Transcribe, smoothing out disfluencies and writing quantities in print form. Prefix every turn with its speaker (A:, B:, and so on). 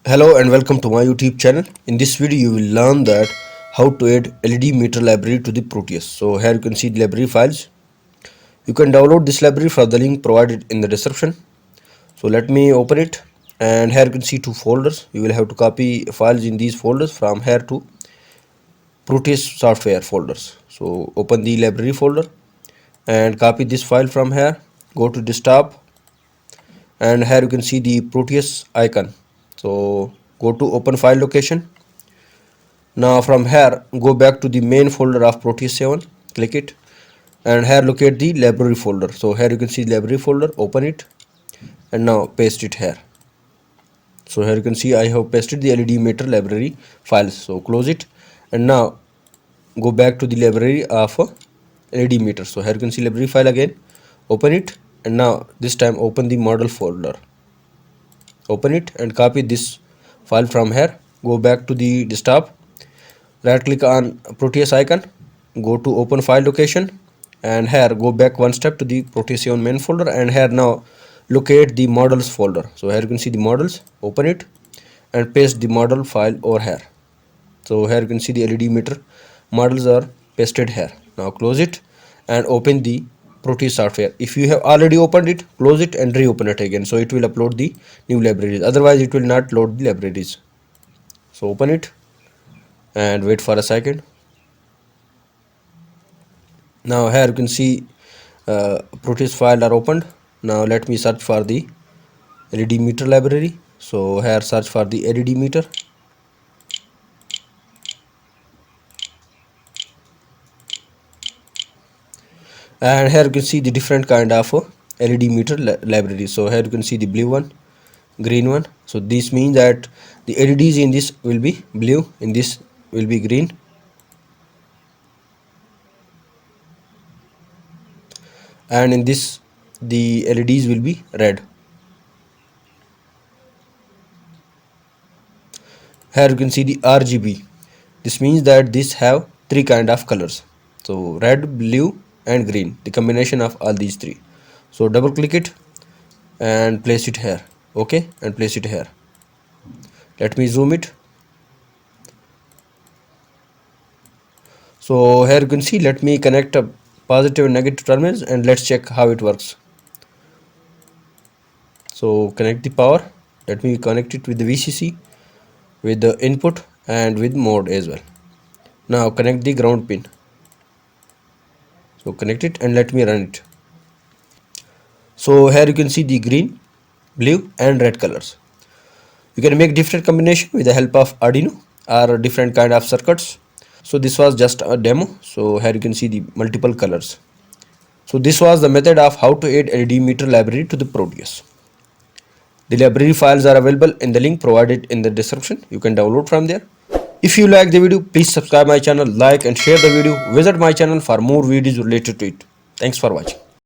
A: Hello and welcome to my YouTube channel. In this video you will learn that how to add LED meter library to the Proteus. So here you can see the library files. You can download this library from the link provided in the description. So let me open it, and here you can see two folders. You will have to copy files in these folders from here to Proteus software folders. So open the library folder and copy this file from here. Go to desktop, and here you can see the Proteus icon. So go to open file location. Now from here go back to the main folder of Proteus 7, click it, and here locate the library folder. So here you can see the library folder, open it and now paste it here. So here you can see I have pasted the LED meter library files. So close it and now go back to the library of LED meter. So here you can see library file again, open it and now this time open the model folder, open it and copy this file from here. Go back to the desktop, right click on Proteus icon, go to open file location, and here go back one step to the Proteus 7 main folder, and here now locate the models folder. So here you can see the models, open it and paste the model file over here. So here you can see the LED meter models are pasted here. Now close it and open the Proteus software. If you have already opened it, close it and reopen it again, so it will upload the new libraries, otherwise it will not load the libraries. So open it and wait for a second. Now here you can see Proteus file are opened. Now let me search for the LED meter library. So here search for the LED meter. And here you can see the different kind of LED meter library. So here you can see the blue one, green one. So this means that the LEDs in this will be blue, in this will be green, and in this the LEDs will be red. Here you can see the RGB. This means that this have three kind of colors. So red, blue and green, the combination of all these three. So double click it and place it here. Okay, and place it here. Let me zoom it. So here you can see, let me connect a positive and negative terminals and let's check how it works. So connect the power. Let me connect it with the VCC, with the input and with mode as well. Now connect the ground pin. So connect it and let me run it. So here you can see the green, blue and red colors. You can make different combination with the help of Arduino or different kind of circuits. So this was just a demo. So here you can see the multiple colors. So this was the method of how to add LED meter library to the Proteus. The library files are available in the link provided in the description. You can download from there. If you like the video, please subscribe my channel, like and share the video. Visit my channel for more videos related to it. Thanks for watching.